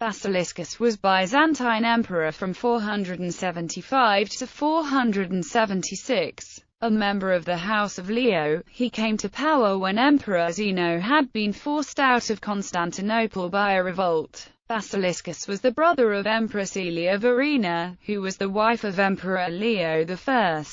Basiliscus was Byzantine emperor from 475 to 476. A member of the House of Leo, he came to power when Emperor Zeno had been forced out of Constantinople by a revolt. Basiliscus was the brother of Empress Aelia Verina, who was the wife of Emperor Leo I.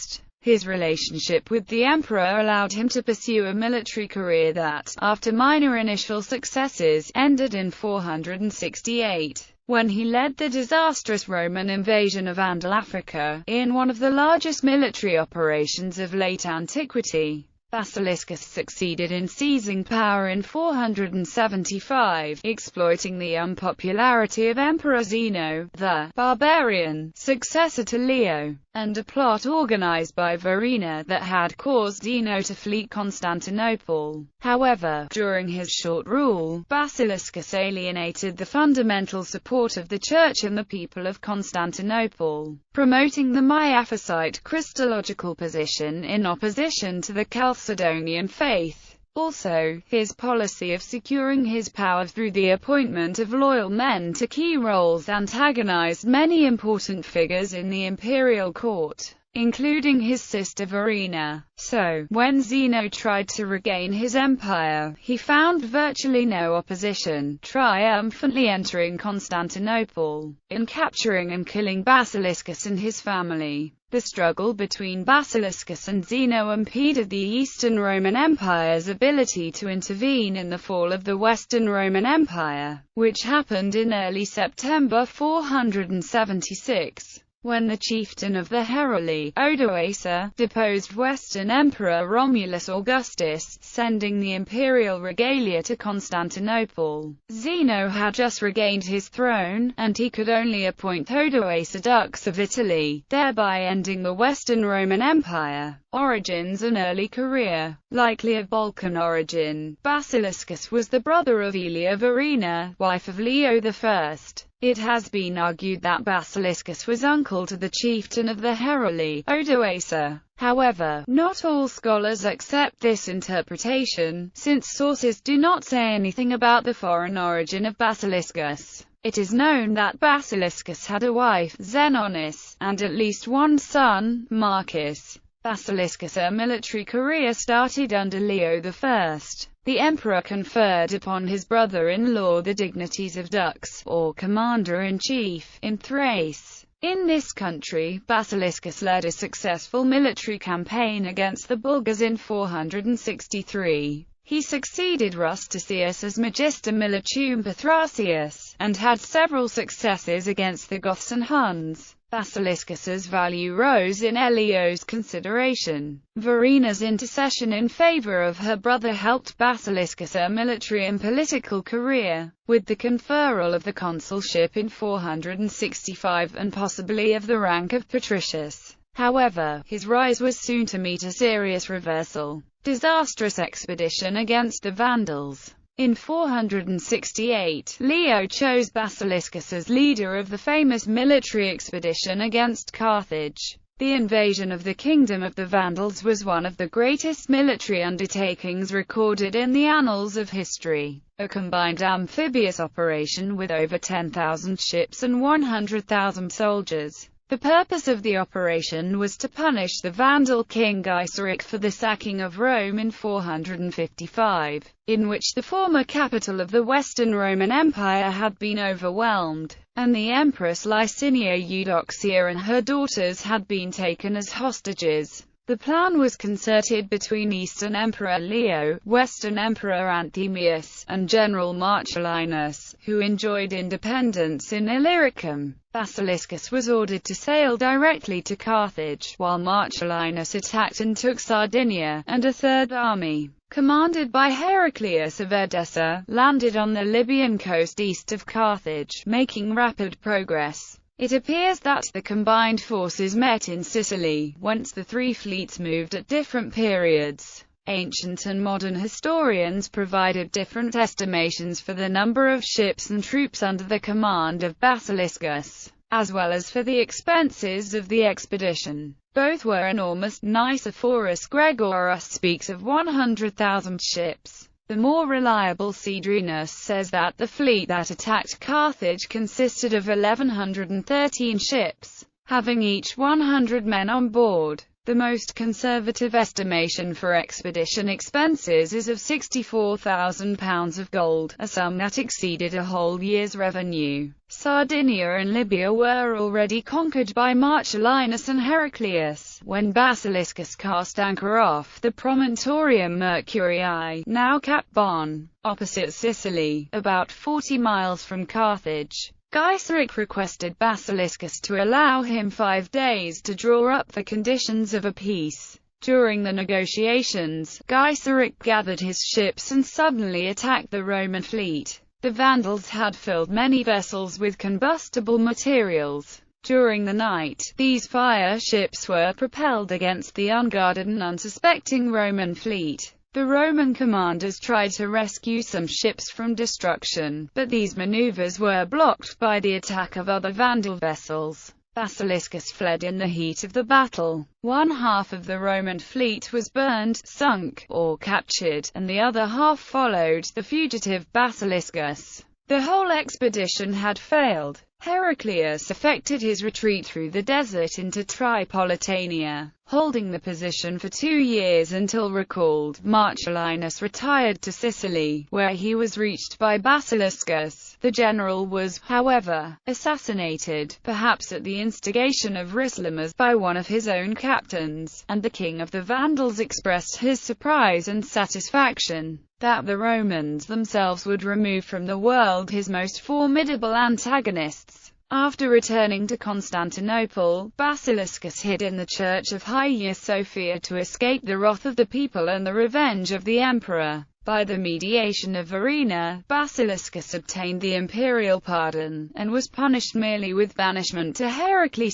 His relationship with the emperor allowed him to pursue a military career that, after minor initial successes, ended in 468, when he led the disastrous Roman invasion of Andal Africa, in one of the largest military operations of late antiquity. Basiliscus succeeded in seizing power in 475, exploiting the unpopularity of Emperor Zeno, the barbarian, successor to Leo, and a plot organized by Verina that had caused Zeno to flee Constantinople. However, during his short rule, Basiliscus alienated the fundamental support of the Church and the people of Constantinople, promoting the Miaphysite Christological position in opposition to the Chalcedonian faith. Also, his policy of securing his power through the appointment of loyal men to key roles antagonized many important figures in the imperial court, including his sister Verina. So, when Zeno tried to regain his empire, he found virtually no opposition, triumphantly entering Constantinople, and capturing and killing Basiliscus and his family. The struggle between Basiliscus and Zeno impeded the Eastern Roman Empire's ability to intervene in the fall of the Western Roman Empire, which happened in early September 476. When the chieftain of the Heruli, Odoacer, deposed Western Emperor Romulus Augustus, sending the imperial regalia to Constantinople. Zeno had just regained his throne, and he could only appoint Odoacer Dux of Italy, thereby ending the Western Roman Empire. Origins and early career. Likely of Balkan origin, Basiliscus was the brother of Aelia Verina, wife of Leo I. It has been argued that Basiliscus was uncle to the chieftain of the Heruli, Odoacer. However, not all scholars accept this interpretation, since sources do not say anything about the foreign origin of Basiliscus. It is known that Basiliscus had a wife, Xenonis, and at least one son, Marcus. Basiliscus' military career started under Leo I. The emperor conferred upon his brother-in-law the dignities of dux, or commander-in-chief, in Thrace. In this country, Basiliscus led a successful military campaign against the Bulgars in 463. He succeeded Rusticius as Magister Militum per Thracius, and had several successes against the Goths and Huns. Basiliscus's value rose in Leo's consideration. Verina's intercession in favor of her brother helped Basiliscus' military and political career, with the conferral of the consulship in 465 and possibly of the rank of patricius. However, his rise was soon to meet a serious reversal. Disastrous expedition against the Vandals. In 468, Leo chose Basiliscus as leader of the famous military expedition against Carthage. The invasion of the kingdom of the Vandals was one of the greatest military undertakings recorded in the annals of history. A combined amphibious operation with over 10,000 ships and 100,000 soldiers. The purpose of the operation was to punish the Vandal king Gaiseric for the sacking of Rome in 455, in which the former capital of the Western Roman Empire had been overwhelmed, and the Empress Licinia Eudoxia and her daughters had been taken as hostages. The plan was concerted between Eastern Emperor Leo, Western Emperor Anthemius, and General Marcellinus, who enjoyed independence in Illyricum. Basiliscus was ordered to sail directly to Carthage, while Marcellinus attacked and took Sardinia, and a third army, commanded by Heraclius of Edessa, landed on the Libyan coast east of Carthage, making rapid progress. It appears that the combined forces met in Sicily, whence the three fleets moved at different periods. Ancient and modern historians provided different estimations for the number of ships and troops under the command of Basiliscus, as well as for the expenses of the expedition. Both were enormous. Nicephorus Gregoras speaks of 100,000 ships, The more reliable Cedrenus says that the fleet that attacked Carthage consisted of 1,113 ships, having each 100 men on board. The most conservative estimation for expedition expenses is of £64,000 of gold, a sum that exceeded a whole year's revenue. Sardinia and Libya were already conquered by Marcellinus and Heraclius, when Basiliscus cast anchor off the promontorium Mercurii, now Cap Bon, opposite Sicily, about 40 miles from Carthage. Gaiseric requested Basiliscus to allow him 5 days to draw up the conditions of a peace. During the negotiations, Gaiseric gathered his ships and suddenly attacked the Roman fleet. The Vandals had filled many vessels with combustible materials. During the night, these fire ships were propelled against the unguarded and unsuspecting Roman fleet. The Roman commanders tried to rescue some ships from destruction, but these maneuvers were blocked by the attack of other Vandal vessels. Basiliscus fled in the heat of the battle. One half of the Roman fleet was burned, sunk, or captured, and the other half followed the fugitive Basiliscus. The whole expedition had failed. Heraclius effected his retreat through the desert into Tripolitania, holding the position for 2 years until recalled. Marcellinus retired to Sicily, where he was reached by Basiliscus. The general was, however, assassinated, perhaps at the instigation of Ricimer, by one of his own captains, and the king of the Vandals expressed his surprise and satisfaction that the Romans themselves would remove from the world his most formidable antagonists. After returning to Constantinople, Basiliscus hid in the church of Hagia Sophia to escape the wrath of the people and the revenge of the emperor. By the mediation of Verina, Basiliscus obtained the imperial pardon, and was punished merely with banishment to Heraclea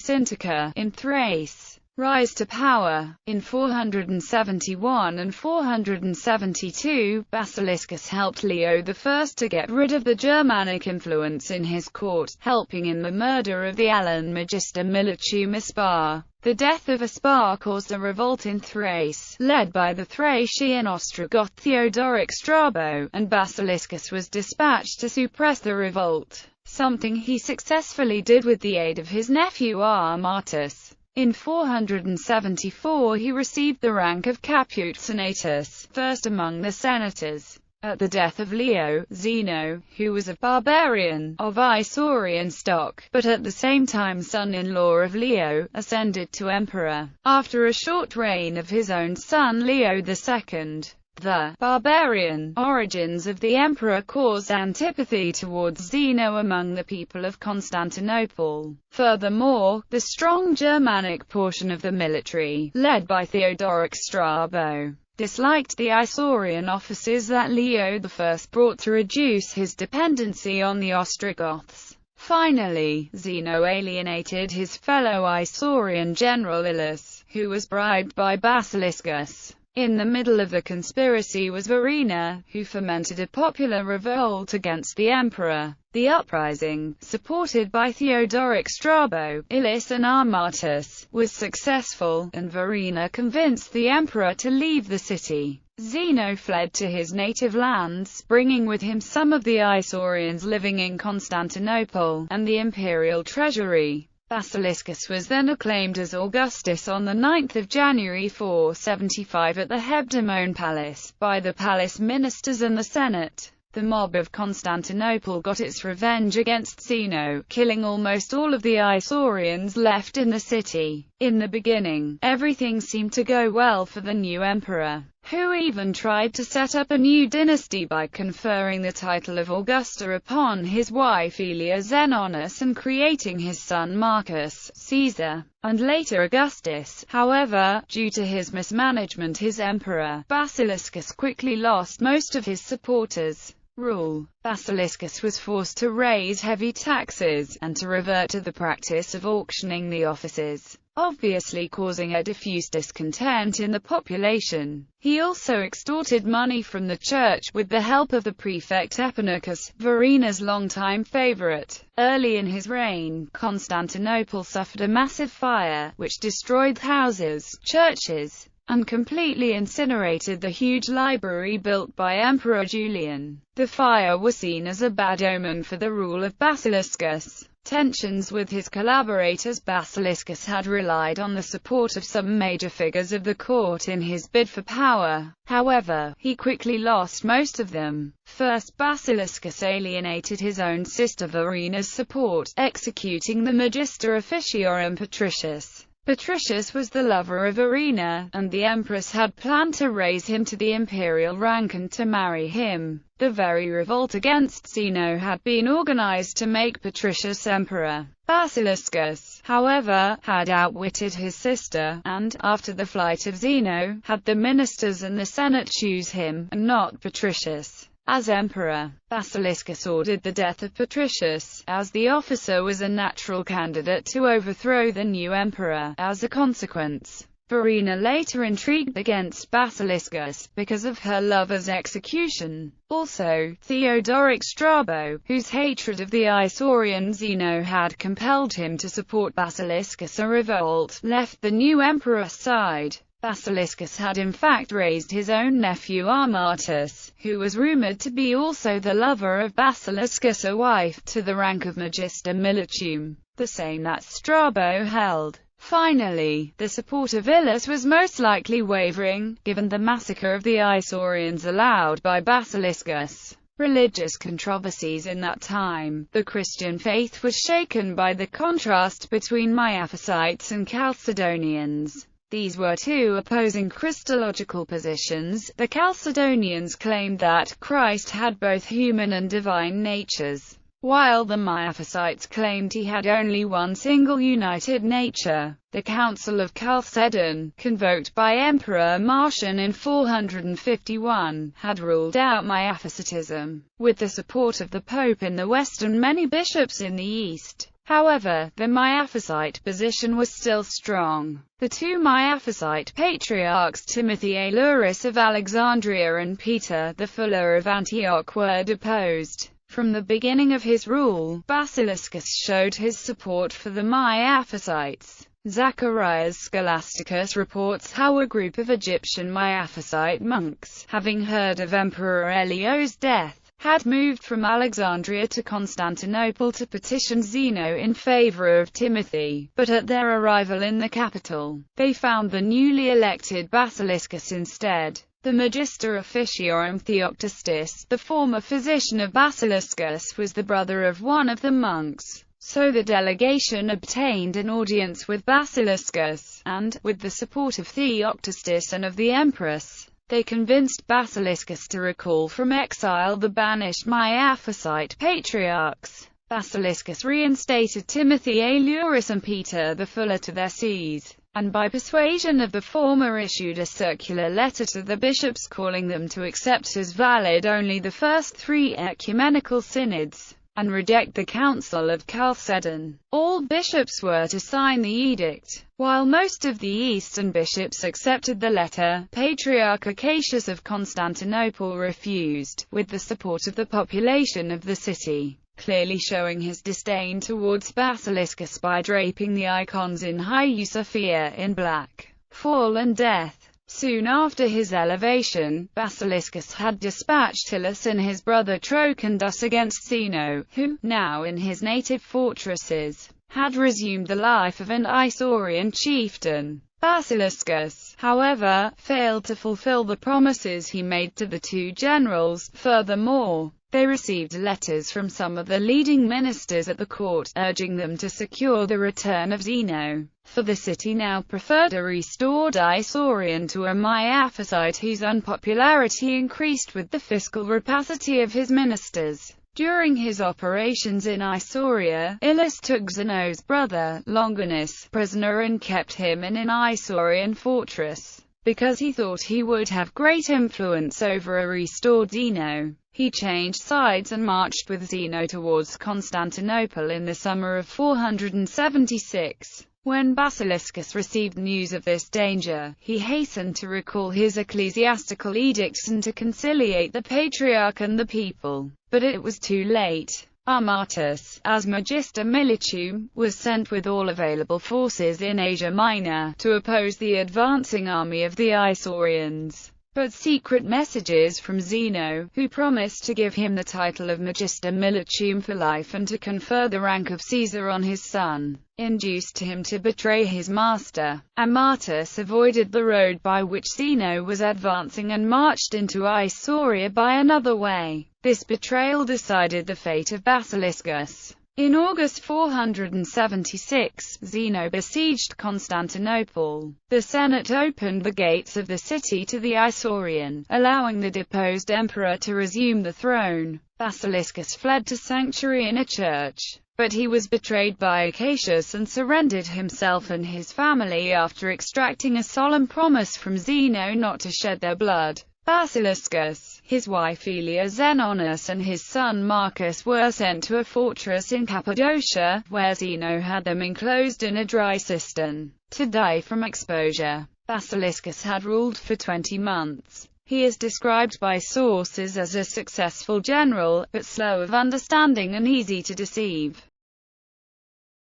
in Thrace. Rise to power. In 471 and 472, Basiliscus helped Leo I to get rid of the Germanic influence in his court, helping in the murder of the Alan Magister Militum Aspar. The death of Aspar caused a revolt in Thrace, led by the Thracian Ostrogoth Theodoric Strabo, and Basiliscus was dispatched to suppress the revolt, something he successfully did with the aid of his nephew Armatus. In 474 he received the rank of Caput Senatus, first among the senators. At the death of Leo, Zeno, who was a barbarian, of Isaurian stock, but at the same time son-in-law of Leo, ascended to emperor, after a short reign of his own son Leo II. The barbarian origins of the emperor caused antipathy towards Zeno among the people of Constantinople. Furthermore, the strong Germanic portion of the military, led by Theodoric Strabo, disliked the Isaurian offices that Leo I brought to reduce his dependency on the Ostrogoths. Finally, Zeno alienated his fellow Isaurian general Ilus, who was bribed by Basiliscus. In the middle of the conspiracy was Verina, who fomented a popular revolt against the emperor. The uprising, supported by Theodoric Strabo, Ilus and Armatus, was successful, and Verina convinced the emperor to leave the city. Zeno fled to his native lands, bringing with him some of the Isaurians living in Constantinople, and the imperial treasury. Basiliscus was then acclaimed as Augustus on 9 January 475 at the Hebdomone Palace, by the palace ministers and the Senate. The mob of Constantinople got its revenge against Zeno, killing almost all of the Isaurians left in the city. In the beginning, everything seemed to go well for the new emperor, who even tried to set up a new dynasty by conferring the title of Augusta upon his wife Aelia Xenonis and creating his son Marcus, Caesar, and later Augustus. However, due to his mismanagement his emperor, Basiliscus quickly lost most of his supporters. Rule. Basiliscus was forced to raise heavy taxes, and to revert to the practice of auctioning the offices, obviously causing a diffuse discontent in the population. He also extorted money from the church, with the help of the prefect Epinacus, Verina's longtime favorite. Early in his reign, Constantinople suffered a massive fire, which destroyed houses, churches, and completely incinerated the huge library built by Emperor Julian. The fire was seen as a bad omen for the rule of Basiliscus. Tensions with his collaborators. Basiliscus had relied on the support of some major figures of the court in his bid for power. However, he quickly lost most of them. First, Basiliscus alienated his own sister Verina's support, executing the Magister Officiorum Patricius. Patricius was the lover of Verina, and the empress had planned to raise him to the imperial rank and to marry him. The very revolt against Zeno had been organized to make Patricius emperor. Basiliscus, however, had outwitted his sister, and, after the flight of Zeno, had the ministers and the Senate choose him, and not Patricius, as emperor. Basiliscus ordered the death of Patricius, as the officer was a natural candidate to overthrow the new emperor. As a consequence, Verina later intrigued against Basiliscus, because of her lover's execution. Also, Theodoric Strabo, whose hatred of the Isaurian Zeno had compelled him to support Basiliscus, a revolt, left the new emperor's side. Basiliscus had in fact raised his own nephew Armatus, who was rumored to be also the lover of Basiliscus, a wife, to the rank of Magister Militum, the same that Strabo held. Finally, the support of Ilus was most likely wavering, given the massacre of the Isaurians allowed by Basiliscus. Religious controversies. In that time, the Christian faith was shaken by the contrast between Miaphysites and Chalcedonians. These were two opposing Christological positions. The Chalcedonians claimed that Christ had both human and divine natures, while the Miaphysites claimed he had only one single united nature. The Council of Chalcedon, convoked by Emperor Marcian in 451, had ruled out Miaphysitism, with the support of the Pope in the west and many bishops in the east. However, the Miaphysite position was still strong. The two Miaphysite patriarchs, Timothy Aelurus of Alexandria and Peter the Fuller of Antioch, were deposed. From the beginning of his rule, Basiliscus showed his support for the Miaphysites. Zacharias Scholasticus reports how a group of Egyptian Miaphysite monks, having heard of Emperor Elio's death, had moved from Alexandria to Constantinople to petition Zeno in favor of Timothy, but at their arrival in the capital, they found the newly elected Basiliscus instead. The Magister Officiorum Theoctistus, the former physician of Basiliscus, was the brother of one of the monks. So the delegation obtained an audience with Basiliscus, and, with the support of Theoctistus and of the empress, they convinced Basiliscus to recall from exile the banished Miaphysite patriarchs. Basiliscus reinstated Timothy Aelurus and Peter the Fuller to their sees, and by persuasion of the former issued a circular letter to the bishops calling them to accept as valid only the first three ecumenical synods, and reject the Council of Chalcedon. All bishops were to sign the edict. While most of the eastern bishops accepted the letter, Patriarch Acacius of Constantinople refused, with the support of the population of the city, clearly showing his disdain towards Basiliscus by draping the icons in Hagia Sophia in black. Fall and death. Soon after his elevation, Basiliscus had dispatched Ilus and his brother Trochandus against Zeno, who, now in his native fortresses, had resumed the life of an Isaurian chieftain. Basiliscus, however, failed to fulfill the promises he made to the two generals. Furthermore, they received letters from some of the leading ministers at the court, urging them to secure the return of Zeno, for the city now preferred a restored Isaurian to a Miaphysite whose unpopularity increased with the fiscal rapacity of his ministers. During his operations in Isauria, Ilus took Zeno's brother, Longinus, prisoner and kept him in an Isaurian fortress, because he thought he would have great influence over a restored Zeno. He changed sides and marched with Zeno towards Constantinople in the summer of 476. When Basiliscus received news of this danger, he hastened to recall his ecclesiastical edicts and to conciliate the patriarch and the people. But it was too late. Armatus, as Magister Militum, was sent with all available forces in Asia Minor, to oppose the advancing army of the Isaurians. But secret messages from Zeno, who promised to give him the title of Magister Militum for life and to confer the rank of Caesar on his son, induced him to betray his master. Armatus avoided the road by which Zeno was advancing and marched into Isauria by another way. This betrayal decided the fate of Basiliscus. In August 476, Zeno besieged Constantinople. The Senate opened the gates of the city to the Isaurian, allowing the deposed emperor to resume the throne. Basiliscus fled to sanctuary in a church, but he was betrayed by Acacius and surrendered himself and his family after extracting a solemn promise from Zeno not to shed their blood. Basiliscus, his wife Aelia Xenonis and his son Marcus were sent to a fortress in Cappadocia, where Zeno had them enclosed in a dry cistern, to die from exposure. Basiliscus had ruled for 20 months. He is described by sources as a successful general, but slow of understanding and easy to deceive.